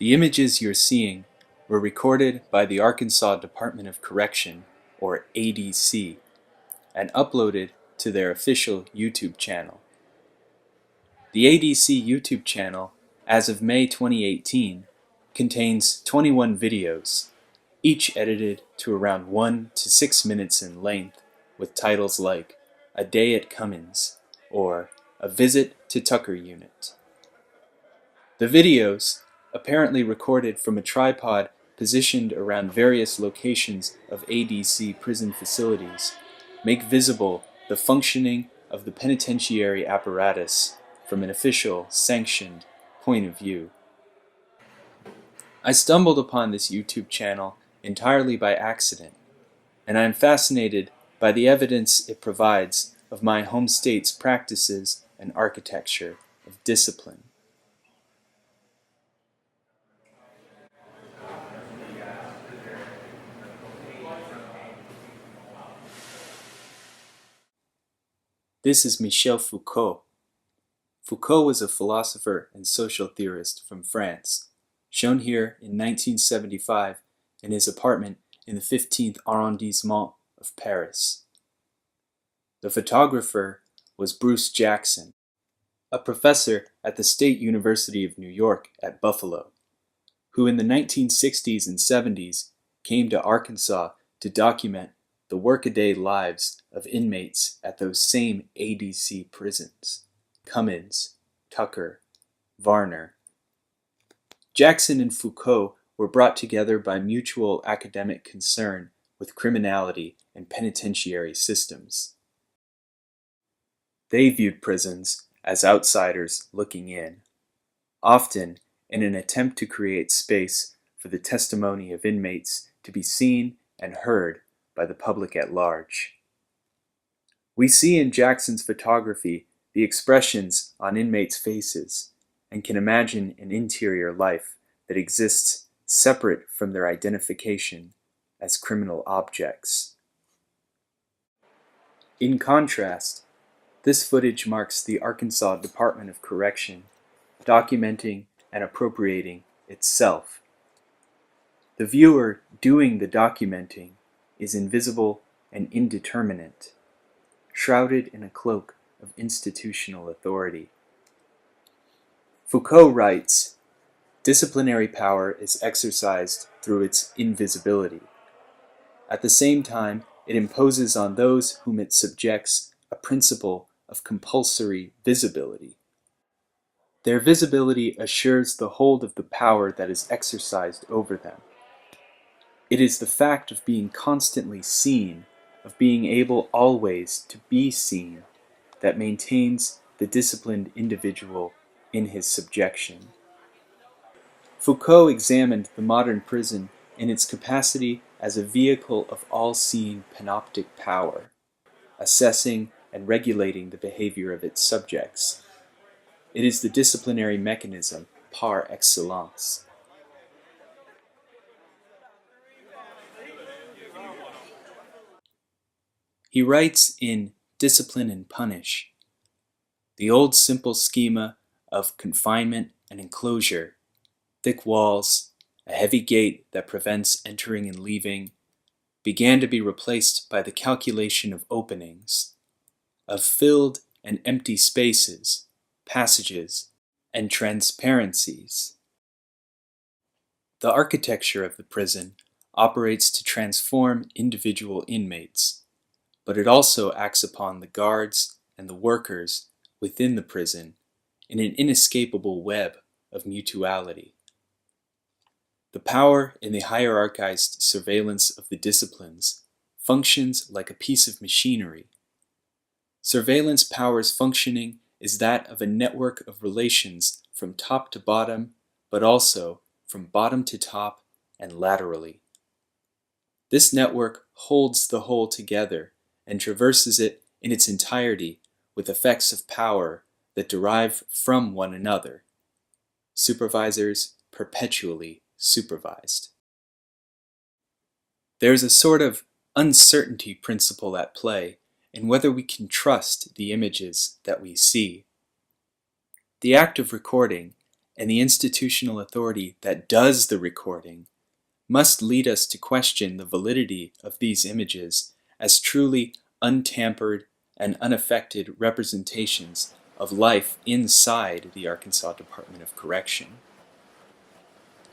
The images you're seeing were recorded by the Arkansas Department of Correction, or ADC, and uploaded to their official YouTube channel. The ADC YouTube channel, as of May 2018, contains 21 videos, each edited to around 1 to 6 minutes in length, with titles like A Day at Cummins or A Visit to Tucker Unit. The videos, apparently recorded from a tripod positioned around various locations of ADC prison facilities, make visible the functioning of the penitentiary apparatus from an official, sanctioned point of view. I stumbled upon this YouTube channel entirely by accident, and I am fascinated by the evidence it provides of my home state's practices and architecture of discipline. This is Michel Foucault. Foucault was a philosopher and social theorist from France, shown here in 1975 in his apartment in the 15th arrondissement of Paris. The photographer was Bruce Jackson, a professor at the State University of New York at Buffalo, who in the 1960s and 70s came to Arkansas to document the workaday lives of inmates at those same ADC prisons: Cummins, Tucker, Varner. Jackson and Foucault were brought together by mutual academic concern with criminality and penitentiary systems. They viewed prisons as outsiders looking in, often in an attempt to create space for the testimony of inmates to be seen and heard by the public at large. We see in Jackson's photography the expressions on inmates' faces and can imagine an interior life that exists separate from their identification as criminal objects. In contrast, this footage marks the Arkansas Department of Correction documenting and appropriating itself. The viewer doing the documenting is invisible and indeterminate, shrouded in a cloak of institutional authority. Foucault writes, "Disciplinary power is exercised through its invisibility. At the same time, it imposes on those whom it subjects a principle of compulsory visibility. Their visibility assures the hold of the power that is exercised over them. It is the fact of being constantly seen, of being able always to be seen, that maintains the disciplined individual in his subjection." Foucault examined the modern prison in its capacity as a vehicle of all-seeing panoptic power, assessing and regulating the behavior of its subjects. It is the disciplinary mechanism par excellence. He writes in Discipline and Punish, "The old simple schema of confinement and enclosure, thick walls, a heavy gate that prevents entering and leaving, began to be replaced by the calculation of openings, of filled and empty spaces, passages, and transparencies. The architecture of the prison operates to transform individual inmates, but it also acts upon the guards and the workers within the prison in an inescapable web of mutuality. The power in the hierarchized surveillance of the disciplines functions like a piece of machinery. Surveillance power's functioning is that of a network of relations from top to bottom, but also from bottom to top and laterally. This network holds the whole together and traverses it in its entirety with effects of power that derive from one another. Supervisors perpetually supervised." There is a sort of uncertainty principle at play in whether we can trust the images that we see. The act of recording, and the institutional authority that does the recording must lead us to question the validity of these images as truly untampered and unaffected representations of life inside the Arkansas Department of Correction.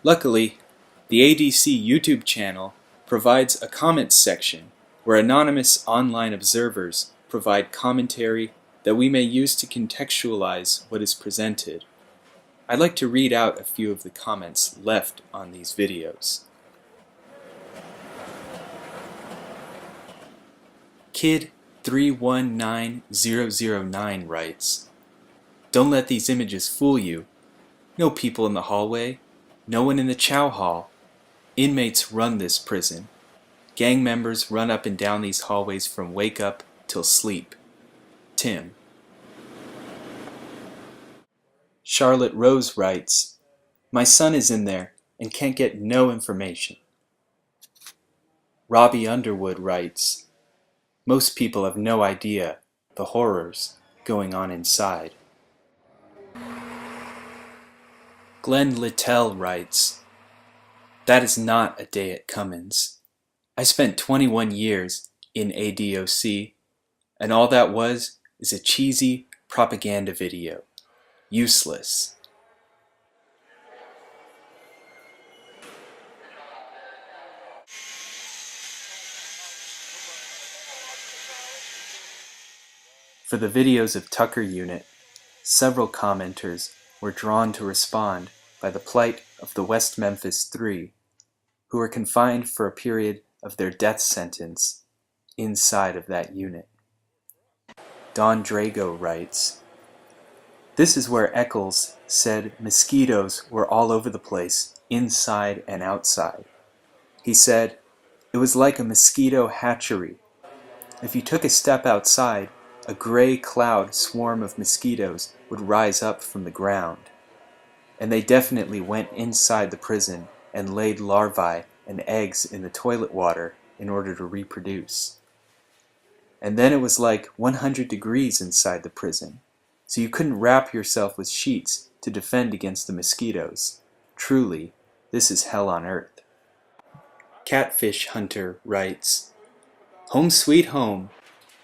Luckily, the ADC YouTube channel provides a comments section where anonymous online observers provide commentary that we may use to contextualize what is presented. I'd like to read out a few of the comments left on these videos. Kid 319009 writes, "Don't let these images fool you. No people in the hallway. No one in the chow hall. Inmates run this prison. Gang members run up and down these hallways from wake up till sleep. Tim." Charlotte Rose writes, "My son is in there and can't get no information." Robbie Underwood writes, "Most people have no idea the horrors going on inside." Glenn Littell writes, "That is not a day at Cummins. I spent 21 years in ADOC, and all that was is a cheesy propaganda video. Useless." For the videos of Tucker Unit, several commenters were drawn to respond by the plight of the West Memphis Three, who were confined for a period of their death sentence inside of that unit. Don Drago writes, "This is where Eccles said mosquitoes were all over the place, inside and outside. He said, it was like a mosquito hatchery. If you took a step outside, a gray cloud swarm of mosquitoes would rise up from the ground. And they definitely went inside the prison and laid larvae and eggs in the toilet water in order to reproduce. And then it was like 100 degrees inside the prison, so you couldn't wrap yourself with sheets to defend against the mosquitoes. Truly, this is hell on earth." Catfish Hunter writes, "Home Sweet Home,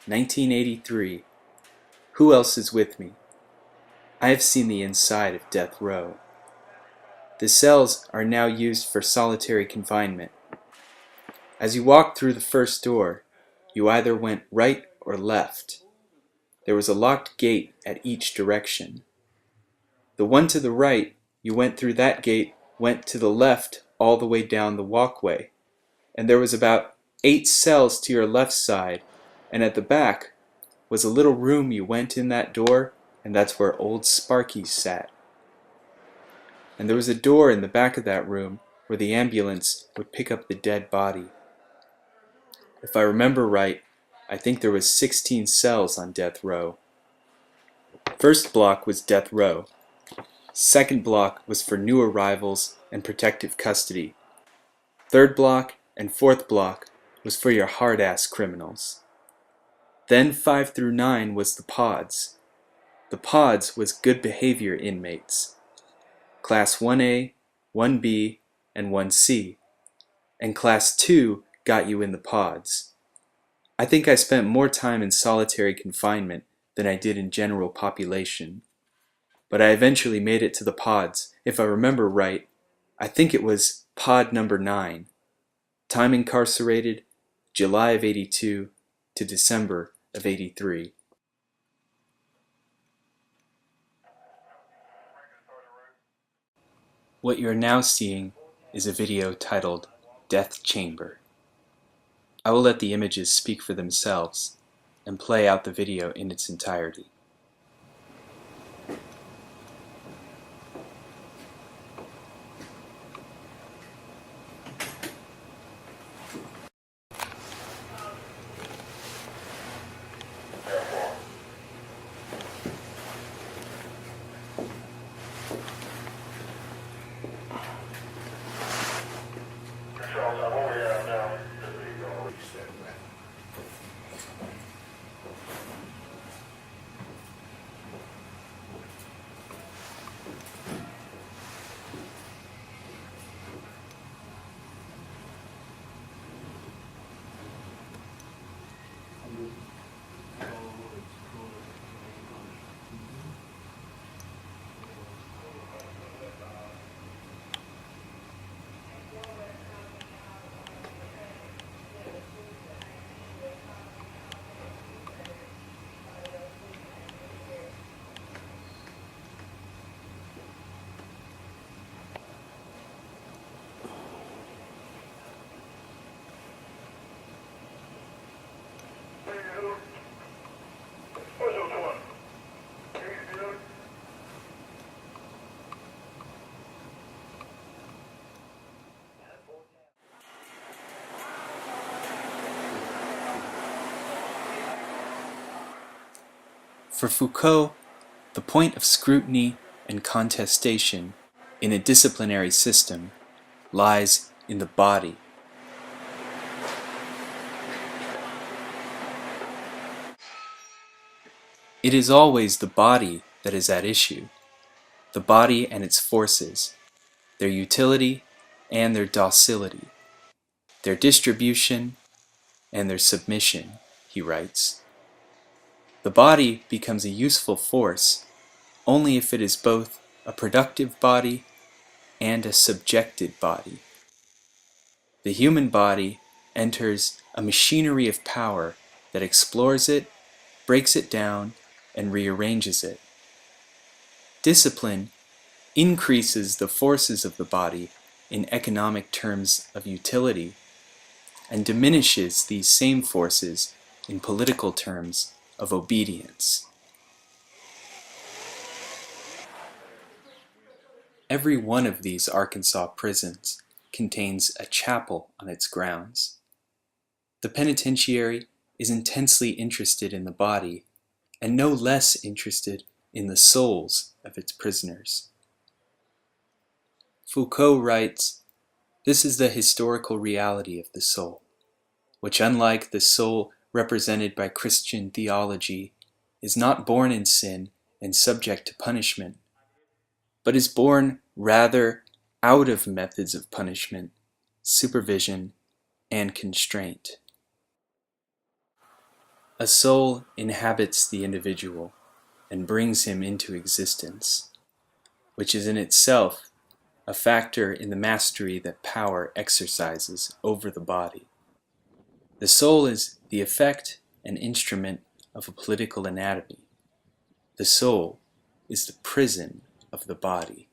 1983. Who else is with me? I have seen the inside of death row. The cells are now used for solitary confinement. As you walked through the first door, you either went right or left. There was a locked gate at each direction. The one to the right, you went through that gate, went to the left all the way down the walkway, and there was about 8 cells to your left side, and at the back was a little room. You went in that door, and that's where old Sparky sat. And there was a door in the back of that room where the ambulance would pick up the dead body. If I remember right, I think there was 16 cells on death row. First block was death row. Second block was for new arrivals and protective custody. Third block and fourth block was for your hard-ass criminals. Then 5 through 9 was the pods. The pods was good behavior inmates. Class 1A, 1B, and 1C. And Class 2 got you in the pods. I think I spent more time in solitary confinement than I did in general population. But I eventually made it to the pods. If I remember right, I think it was pod number 9. Time incarcerated, July of 82 to December of 83. What you're now seeing is a video titled Death Chamber. I will let the images speak for themselves and play out the video in its entirety. For Foucault, the point of scrutiny and contestation in a disciplinary system lies in the body. It is always the body that is at issue, the body and its forces, their utility and their docility, their distribution and their submission, he writes. The body becomes a useful force only if it is both a productive body and a subjected body. The human body enters a machinery of power that explores it, breaks it down, and rearranges it. Discipline increases the forces of the body in economic terms of utility and diminishes these same forces in political terms of obedience. Every one of these Arkansas prisons contains a chapel on its grounds. The penitentiary is intensely interested in the body and no less interested in the souls of its prisoners. Foucault writes, "This is the historical reality of the soul, which, unlike the soul represented by Christian theology, is not born in sin and subject to punishment, but is born rather out of methods of punishment, supervision, and constraint." A soul inhabits the individual and brings him into existence, which is in itself a factor in the mastery that power exercises over the body. The soul is the effect and instrument of a political anatomy. The soul is the prison of the body.